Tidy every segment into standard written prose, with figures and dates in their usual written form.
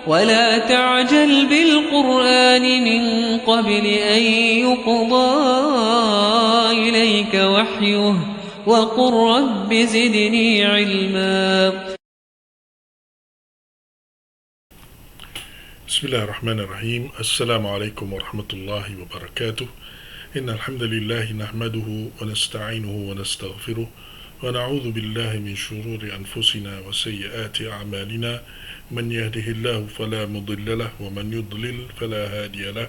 ولا تعجل بالقرآن من قبل أن يقضى إليك وحيه وقل رب زدني علما. بسم الله الرحمن الرحيم. السلام عليكم ورحمة الله وبركاته. إن الحمد لله نحمده ونستعينه ونستغفره ونعوذ بالله من شرور أنفسنا وسيئات أعمالنا. من يهده الله فلا مضل له ومن يضلل فلا هادي له.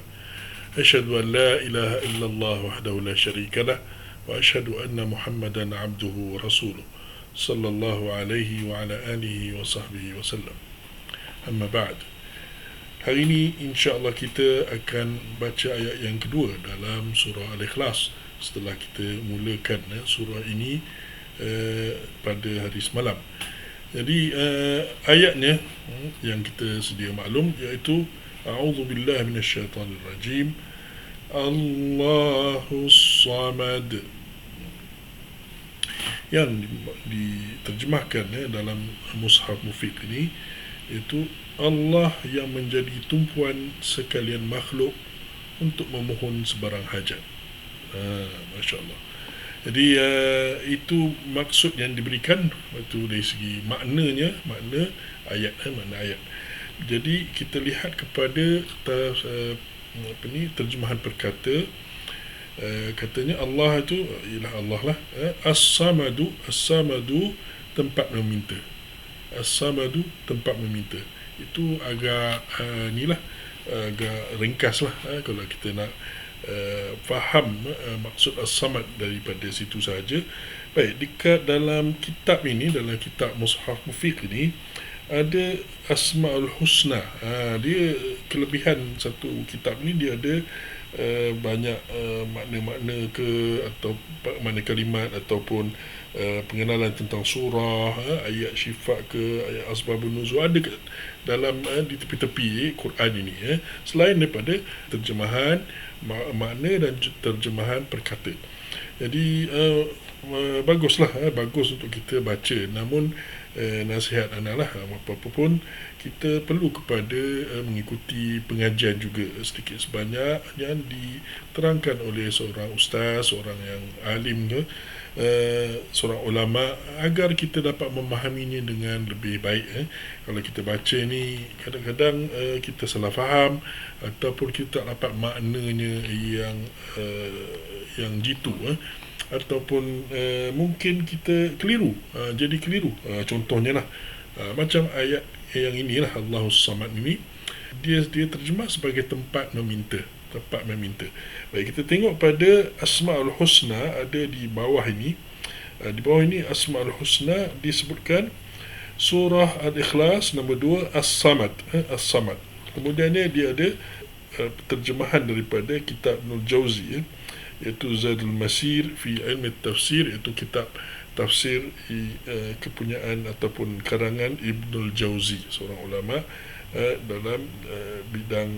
أشهد أن لا إله إلا الله وحده لا شريك له وأشهد أن محمدا عبده ورسوله صلى الله عليه وعلى آله وصحبه وسلم. أما بعد, hari ini insya-Allah kita akan baca ayat yang kedua dalam surah Al-Ikhlas setelah kita mulakan surah ini pada hari semalam. Jadi ayatnya yang kita sedia maklum, iaitu A'udzubillahi minasyaitanirrajim. Allahus Samad, yang diterjemahkan dalam Mushaf Mufiq ini, iaitu Allah yang menjadi tumpuan sekalian makhluk untuk memohon sebarang hajat. Masya Allah. Jadi itu maksud yang diberikan itu dari segi maknanya, makna ayat. Jadi kita lihat kepada terjemahan perkata. Katanya Allah itu ialah Allah lah. As-Samadu, As-Samadu tempat meminta. As-Samadu tempat meminta. Itu agak agak ringkas lah kalau kita nak faham maksud As-Samad daripada situ saja. Baik, dekat dalam kitab ini, dalam kitab Mushaf Mufiq ini, ada Asma'ul Husna. Dia kelebihan satu kitab ni, dia ada banyak makna-makna atau makna kalimat ataupun pengenalan tentang surah, ayat syifa ke, ayat asbabun nuzul, ada dalam di tepi-tepi Quran ini, selain daripada terjemahan makna dan terjemahan perkata. Jadi baguslah, bagus untuk kita baca. Namun nasihat adalah apa-apa pun kita perlu kepada mengikuti pengajian juga sedikit sebanyak yang diterangkan oleh seorang ustaz, seorang yang alim ke, seorang ulama, agar kita dapat memahaminya dengan lebih baik. Kalau kita baca ni kadang-kadang kita salah faham ataupun kita tak dapat maknanya yang jitu, ataupun mungkin kita keliru, jadi keliru. Contohnya lah, macam ayat yang inilah, Allahus Samad ini, dia terjemah sebagai tempat meminta. Tempat meminta. Baik, kita tengok pada Asma'ul Husna, ada di bawah ini. Di bawah ini Asma'ul Husna disebutkan surah Al-Ikhlas nombor 2, As-Samad. As-Samad. Kemudiannya dia ada terjemahan daripada kitab Ibnul Jauzi, iaitu Zadul Masir fi Ilmi Tafsir, iaitu kitab tafsir kepunyaan ataupun karangan Ibnul Jauzi, seorang ulama dalam bidang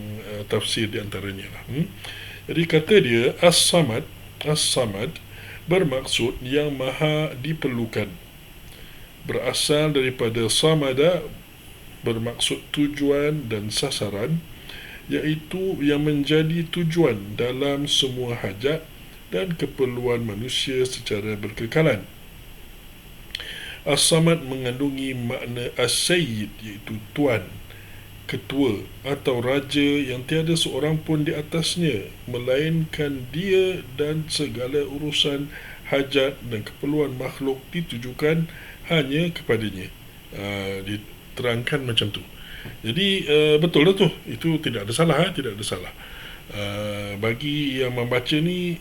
tafsir di antaranya lah. Jadi kata dia, As-Samad, As-Samad bermaksud yang maha diperlukan. Berasal daripada Samada, bermaksud tujuan dan sasaran, iaitu yang menjadi tujuan dalam semua hajat dan keperluan manusia secara berkekalan. As-Samad mengandungi makna As-Sayyid, iaitu tuan, ketua atau raja yang tiada seorang pun di atasnya, melainkan dia, dan segala urusan hajat dan keperluan makhluk ditujukan hanya kepadanya. Diterangkan macam tu. Jadi betul lah tu, itu tidak ada salah, tidak ada salah. Bagi yang membaca ni,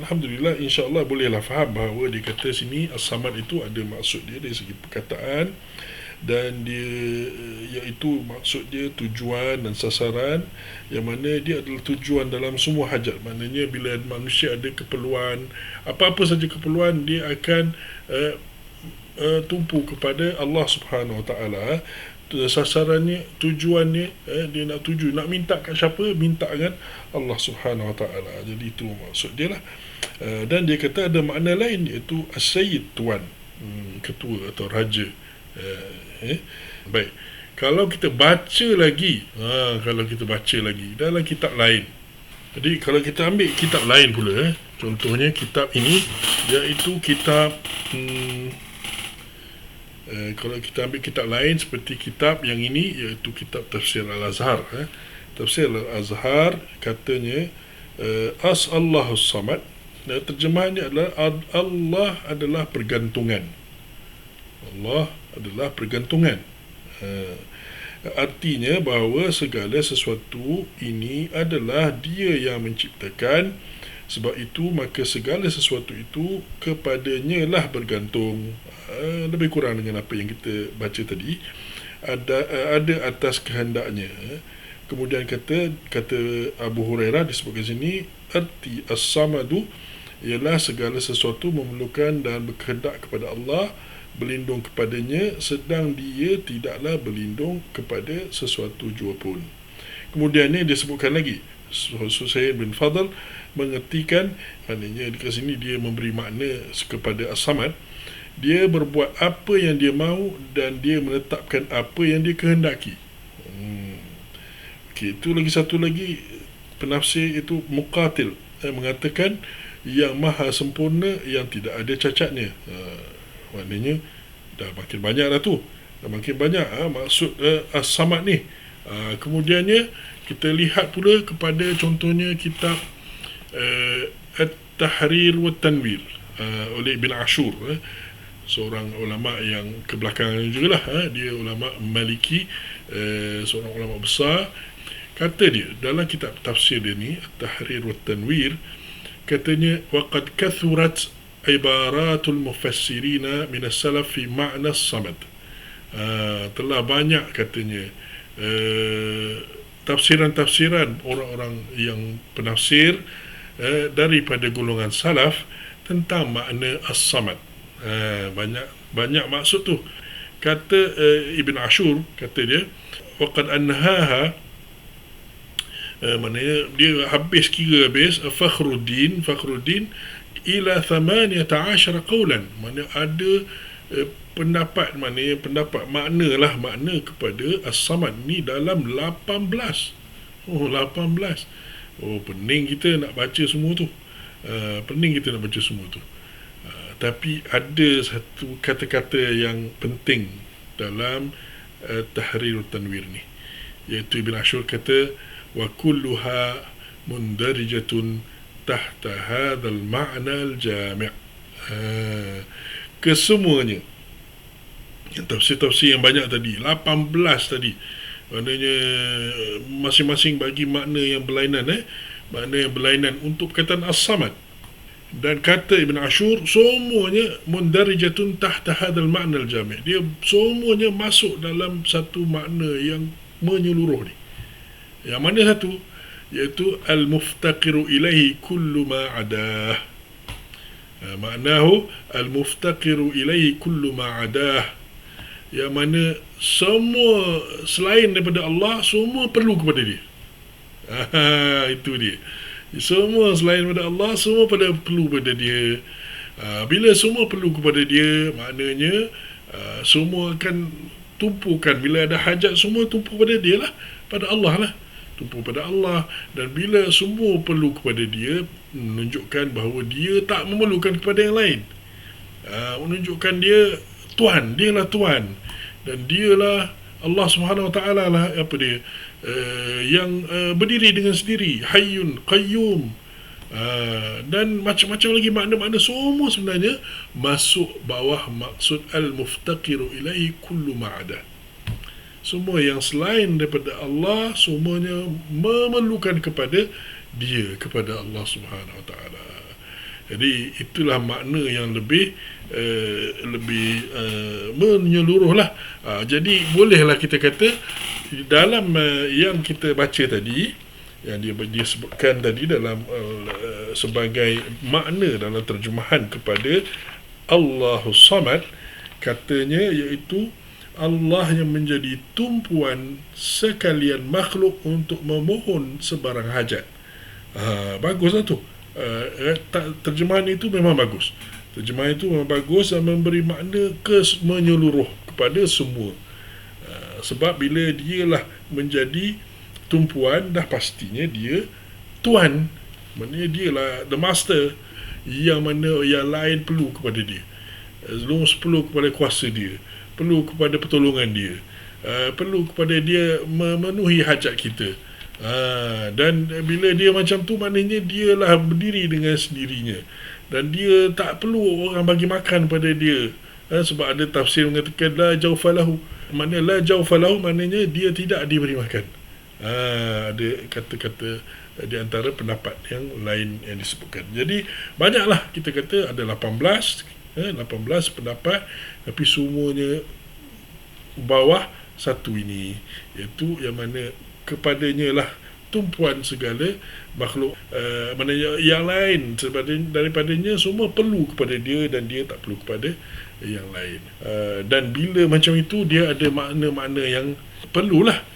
Alhamdulillah, insya-Allah bolehlah faham bahawa dia kata sini As-Samad itu ada maksud dia dari segi perkataan, dan dia iaitu maksud dia tujuan dan sasaran, yang mana dia adalah tujuan dalam semua hajat. Maknanya bila manusia ada keperluan, apa-apa saja keperluan, dia akan tumpu kepada Allah Subhanahu Wa Taala. Sasarannya, tujuannya, dia nak tuju, nak minta kat siapa? Minta kan Allah Subhanahu Wa Taala. Jadi itu maksud dia lah. Dan dia kata ada makna lain, iaitu As-Sayyid, tuan, ketua atau raja. Baik, Kalau kita baca lagi, dalam kitab lain. Jadi kalau kita ambil kitab lain pula, contohnya kitab ini, iaitu kitab kalau kita ambil kitab lain seperti kitab yang ini, iaitu kitab Tafsir Al-Azhar. Tafsir Al-Azhar katanya As-Allahus Samad. Terjemahannya adalah Allah adalah pergantungan. Allah adalah pergantungan. Artinya bahawa segala sesuatu ini adalah Dia yang menciptakan. Sebab itu maka segala sesuatu itu kepadanya lah bergantung. Lebih kurang dengan apa yang kita baca tadi. Ada atas kehendaknya. Kemudian kata Abu Hurairah disebutkan sini, arti as-samadu ialah segala sesuatu memerlukan dan berkehendak kepada Allah, berlindung kepadanya, sedang dia tidaklah berlindung kepada sesuatu jua pun. Kemudian ini disebutkan lagi, Susaid bin Fadl mengertikan, maknanya di sini dia memberi makna kepada As-Samad, dia berbuat apa yang dia mahu dan dia menetapkan apa yang dia kehendaki. Itu lagi satu lagi penafsir itu Muqatil mengatakan yang maha sempurna yang tidak ada cacatnya. Maknanya dah makin banyak dah tu, dah makin banyak maksud As-Samad ni. Kemudiannya kita lihat pula kepada contohnya kitab At-Tahrir wa Tanwir oleh Ibn Ashur, seorang ulama yang kebelakangan juga lah, dia ulama Maliki, seorang ulama besar. Kata dia dalam kitab tafsir dia ni At-Tahrir wa Tanwir, katanya waqad kathurat ibaratul mufassirina min as-salaf fi ma'na as-samad. Telah banyak katanya tafsiran-tafsiran orang-orang yang penafsir daripada golongan salaf tentang makna as-samad. Banyak maksud tu. Kata Ibn Ashur, kata dia waqad anhaha, maknanya dia habis Fakhruddin ila 18 qawlan, maknanya ada pendapat, maknanya pendapat makna kepada As-Samad ni dalam 18. 18. Pening kita nak baca semua tu. Tapi ada satu kata-kata yang penting dalam Tahrir Tanwir ni, iaitu Ibn Ashur kata wa kulluha mundarijatun tahta hadzal ma'na al-jami'. Kesemuanya yang tafsir-tafsir yang banyak tadi, 18 tadi, maknanya masing-masing bagi makna yang berlainan, makna yang berlainan untuk perkataan As-Samad. Dan kata Ibn Ashur, semuanya mundarijatun tahta hadzal ma'na al-jami', dia semuanya masuk dalam satu makna yang menyeluruh ni. Yang mana satu? Iaitu al-muftaqiru ilaihi kullu ma'adah. Maknahu al-muftaqiru ilaihi kullu ma'adah, yang mana semua selain daripada Allah, semua perlu kepada dia. Itu dia. Semua selain daripada Allah, semua perlu kepada dia. Bila semua perlu kepada dia, maknanya semua akan tumpukan. Bila ada hajat, semua tumpu pada dia lah, pada Allah lah, tumpu pada Allah. Dan bila semua perlu kepada dia, menunjukkan bahawa dia tak memerlukan kepada yang lain. Menunjukkan dia Tuhan, dialah Tuhan, dan dialah Allah Subhanahu Wa Taala lah, apa dia, yang berdiri dengan sendiri, Hayyun Qayyum, dan macam-macam lagi makna-makna, semua sebenarnya masuk bawah maksud al-muftaqiru ilaihi kullu ma'adah. Semua yang selain daripada Allah, semuanya memerlukan kepada dia, kepada Allah Subhanahu Wa Taala. Jadi itulah makna yang lebih menyeluruh lah. Jadi bolehlah kita kata dalam yang kita baca tadi, yang dia sebutkan tadi dalam sebagai makna dalam terjemahan kepada Allahus Samad, katanya iaitu Allah yang menjadi tumpuan sekalian makhluk untuk memohon sebarang hajat. Baguslah tu. Terjemahan itu memang bagus. Terjemahan itu memang bagus dan memberi makna menyeluruh kepada semua. Sebab bila dia lah menjadi tumpuan, dah pastinya dia tuan. Maknanya dia lah the master, yang mana yang lain perlu kepada dia, perlu kepada kuasa dia, perlu kepada pertolongan dia, perlu kepada dia memenuhi hajat kita. Dan bila dia macam tu, maknanya dia lah berdiri dengan sendirinya, dan dia tak perlu orang bagi makan pada dia. Sebab ada tafsir mengatakan la jawfalahu, maknanya la jawfalahu maknanya dia tidak diberi makan. Ada kata-kata di antara pendapat yang lain yang disebutkan. Jadi banyaklah, kita kata ada 18 pendapat, tapi semuanya bawah satu ini, iaitu yang mana kepadanya lah tumpuan segala makhluk, mana yang lain daripadanya semua perlu kepada dia, dan dia tak perlu kepada yang lain. Dan bila macam itu, dia ada makna-makna yang perlulah.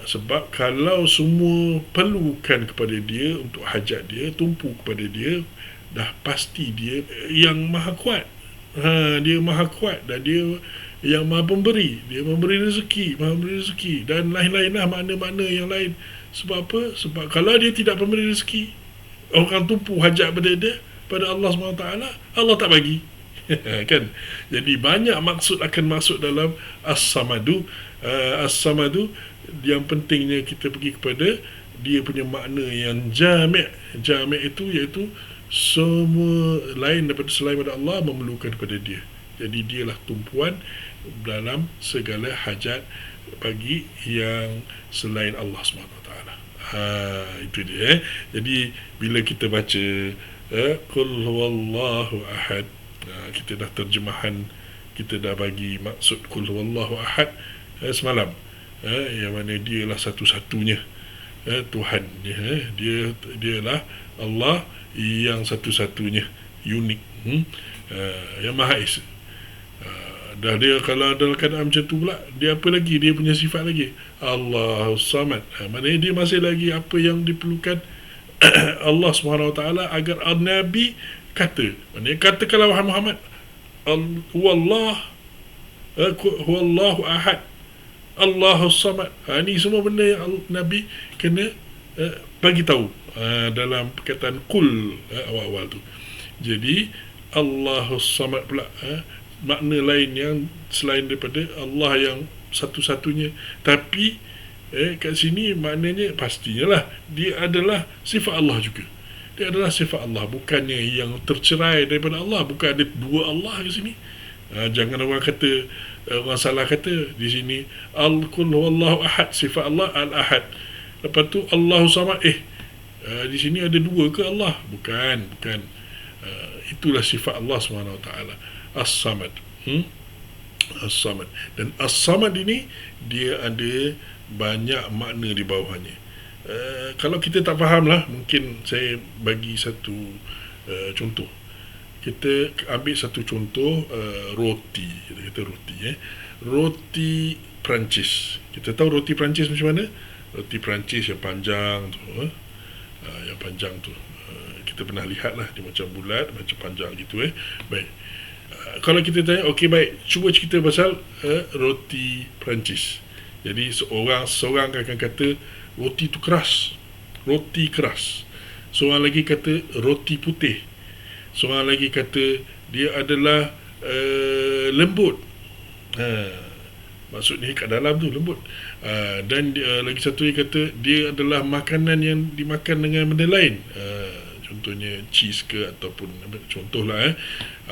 Sebab kalau semua perlukan kepada dia untuk hajat dia, tumpu kepada dia, dah pasti dia yang maha kuat. Dia maha kuat, dan dia yang maha pemberi, dia memberi rezeki, maha memberi rezeki, dan lain-lain lah makna-makna yang lain. Sebab apa? Sebab kalau dia tidak memberi rezeki, orang tumpu hajat pada dia, pada Allah SWT, Allah tak bagi. Kan? Jadi banyak maksud akan masuk dalam As-Samadu. As-Samadu, yang pentingnya kita pergi kepada dia punya makna yang jami'. Jami' itu iaitu semua lain daripada selain daripada Allah memerlukan kepada dia. Jadi dialah tumpuan dalam segala hajat bagi yang selain Allah SWT. Itu dia. Jadi bila kita baca Qul huwallahu ahad, kita dah terjemahan, kita dah bagi maksud Qul huwallahu ahad semalam, yang mana dialah satu-satunya Tuhan. Dialah Allah yang satu-satunya, unik, yang Maha Esa. Dah dia kalau dalam keadaan macam tu pula, dia apa lagi? Dia punya sifat lagi, Allahus Samad. Maknanya dia masih lagi apa yang diperlukan Allah SWT agar Nabi kata. Maknanya katakanlah wahai Muhammad, huwallahu ahad, Allahus Samad. Ini semua benda yang Nabi kena bagi tahu dalam perkataan Qul awal-awal tu. Jadi Allahus Samad pula, makna lain yang selain daripada Allah yang satu-satunya. Tapi kat sini maknanya pastinya lah dia adalah sifat Allah juga. Dia adalah sifat Allah, bukannya yang tercerai daripada Allah. Bukan ada dua Allah di sini. Jangan orang kata, orang salah kata di sini Al-Qul huwallahu ahad, sifat Allah Al-Ahad, lepas tu Allahu Samad. Di sini ada dua ke Allah? Bukan. Itulah sifat Allah SWT, As-Samad. As-Samad. Dan As-Samad ini dia ada banyak makna di bawahnya. Kalau kita tak faham lah, mungkin saya bagi satu contoh. Kita ambil satu contoh, roti. Kita kata roti, roti Perancis. Kita tahu roti Perancis macam mana? Roti Perancis yang panjang tu, yang panjang tu, kita pernah lihat lah, dia macam bulat, macam panjang gitu. Baik, kalau kita tanya, okey baik, cuba cerita pasal roti Perancis. Jadi seorang akan kata roti tu keras, roti keras. Seorang lagi kata roti putih. Seorang lagi kata dia adalah lembut. Maksudnya kat dalam tu lembut. Dan lagi satu dia kata dia adalah makanan yang dimakan dengan benda lain. Contohnya cheese ke, ataupun contohlah.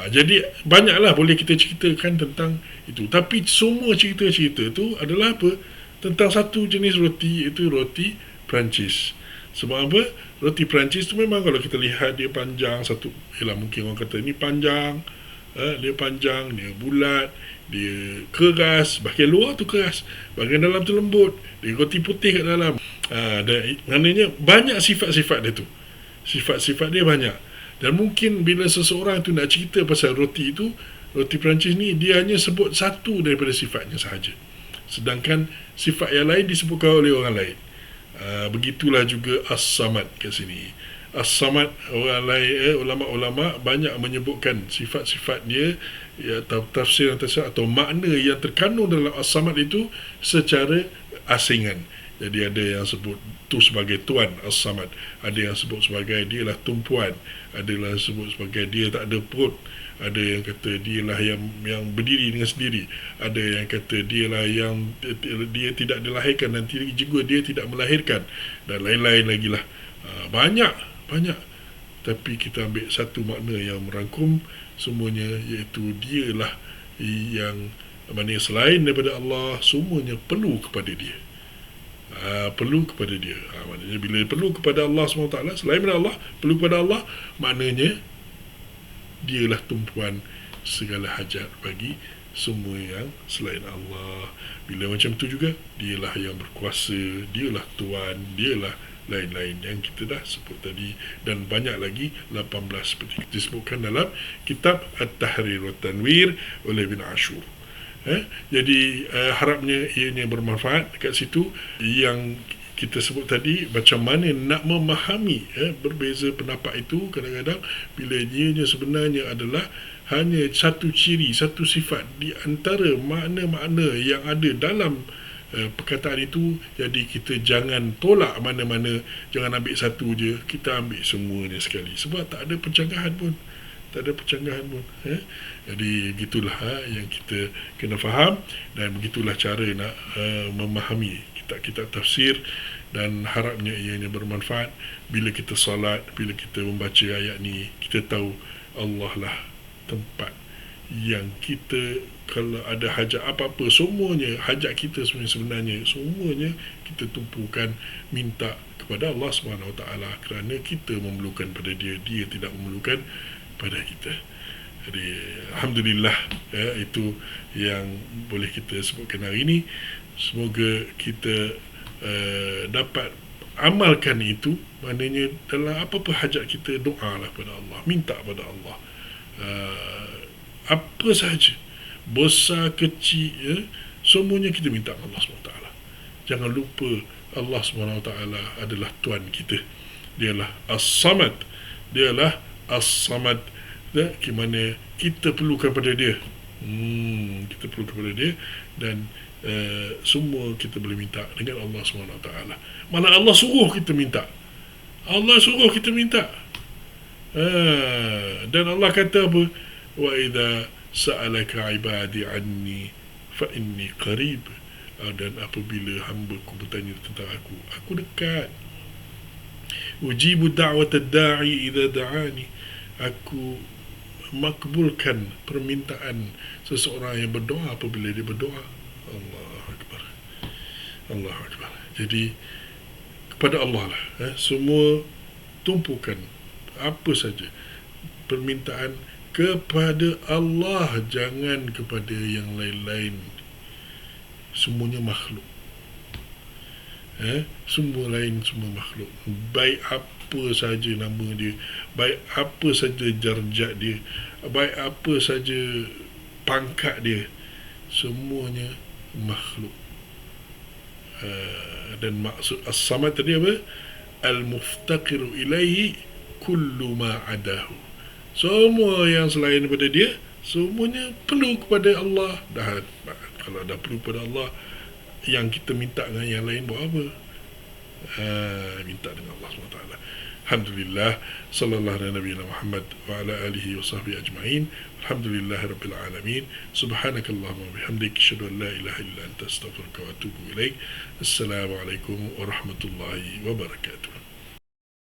Jadi banyaklah boleh kita ceritakan tentang itu. Tapi semua cerita-cerita tu adalah apa? Tentang satu jenis roti, iaitu roti Perancis. Sebab apa? Roti Perancis tu memang kalau kita lihat dia panjang satu, mungkin orang kata ni panjang, dia panjang, dia bulat, dia keras, bahagian luar tu keras, bahagian dalam tu lembut, dia roti putih kat dalam. Dan maknanya banyak sifat-sifat dia tu. Sifat-sifat dia banyak. Dan mungkin bila seseorang tu nak cerita pasal roti itu, roti Perancis ni, dia hanya sebut satu daripada sifatnya sahaja, sedangkan sifat yang lain disebutkan oleh orang lain. Begitulah juga As-Samad kat sini. As-Samad, orang lain ulama-ulama banyak menyebutkan sifat-sifat dia, ya, tafsir atau makna yang terkandung dalam As-Samad itu secara asingan. Jadi ada yang sebut tu sebagai tuan As-Samad, ada yang sebut sebagai dia lah tumpuan, ada yang sebut sebagai dia tak ada perut, ada yang kata dia lah yang berdiri dengan sendiri, ada yang kata dia lah yang dia tidak dilahirkan dan juga dia tidak melahirkan, dan lain-lain lagi lah. Banyak tapi kita ambil satu makna yang merangkum semuanya, iaitu dia lah yang mana selain daripada Allah semuanya perlu kepada dia. Perlu kepada dia. Maknanya bila perlu kepada Allah SWT, selain daripada Allah, perlu kepada Allah, maknanya dialah tumpuan segala hajat bagi semua yang selain Allah. Bila macam tu juga, dialah yang berkuasa, dialah tuan, dialah lain-lain yang kita dah sebut tadi, dan banyak lagi 18 seperti disebutkan dalam kitab At-Tahrir wa Tanwir oleh Ibn Ashur. Jadi harapnya ianya bermanfaat dekat situ yang kita sebut tadi, macam mana nak memahami berbeza pendapat itu. Kadang-kadang bila ianya sebenarnya adalah hanya satu ciri, satu sifat di antara makna-makna yang ada dalam perkataan itu. Jadi kita jangan tolak mana-mana, jangan ambil satu je, kita ambil semuanya sekali, sebab tak ada pencanggahan pun. Jadi gitulah yang kita kena faham, dan begitulah cara nak memahami kitab-kitab tafsir, dan harapnya ianya bermanfaat. Bila kita salat, bila kita membaca ayat ni, kita tahu Allah lah tempat yang kita, kalau ada hajat apa-apa, semuanya hajat kita sebenarnya semuanya kita tumpukan minta kepada Allah SWT, kerana kita memerlukan pada dia, dia tidak memerlukan pada kita. Jadi alhamdulillah, itu yang boleh kita sebutkan hari ini. Semoga kita dapat amalkan itu. Maknanya dalam apa-apa hajat kita, doalah pada Allah, minta pada Allah, apa sahaja, besar kecil, semuanya kita minta Allah SWT. Jangan lupa Allah SWT adalah Tuhan kita. Dialah As-Samad, dialah As-Samad, di mana kita perlukan pada dia. Kita perlu kepada dia, dan semua kita boleh minta dengan Allah SWT. Malah Allah suruh kita minta. Dan Allah kata apa? Wa idza sa'alaka ibadi anni fa inni qarib. Dan apabila hamba-Ku bertanya tentang aku dekat. Ujibu da'watad da'i idza da'ani. Aku makbulkan permintaan seseorang yang berdoa apabila dia berdoa. Allahu Akbar. Jadi kepada Allah lah, semua tumpukan apa saja permintaan kepada Allah, jangan kepada yang lain-lain. Semuanya makhluk, semua makhluk, baik apa saja nama dia, baik apa saja darjat dia, baik apa saja pangkat dia, semuanya makhluk. Dan maksud As-Samad tadi apa? Al-muftaqiru ilaihi kullu ma adahu. Semua yang selain daripada dia, semuanya perlu kepada Allah. Kalau dah perlu kepada Allah, yang kita minta dengan yang lain buat apa? Minta dengan Allah SWT. Alhamdulillah, sallallahu alaihi nabiyina Muhammad wa ala alihi wa sahbihi ajma'in. Alhamdulillahirabbil alamin. Subhanakallahumma wa bihamdika, asyhadu an la ilaha illa anta, astaghfiruka wa atubu ilaik. Assalamualaikum warahmatullahi wabarakatuh.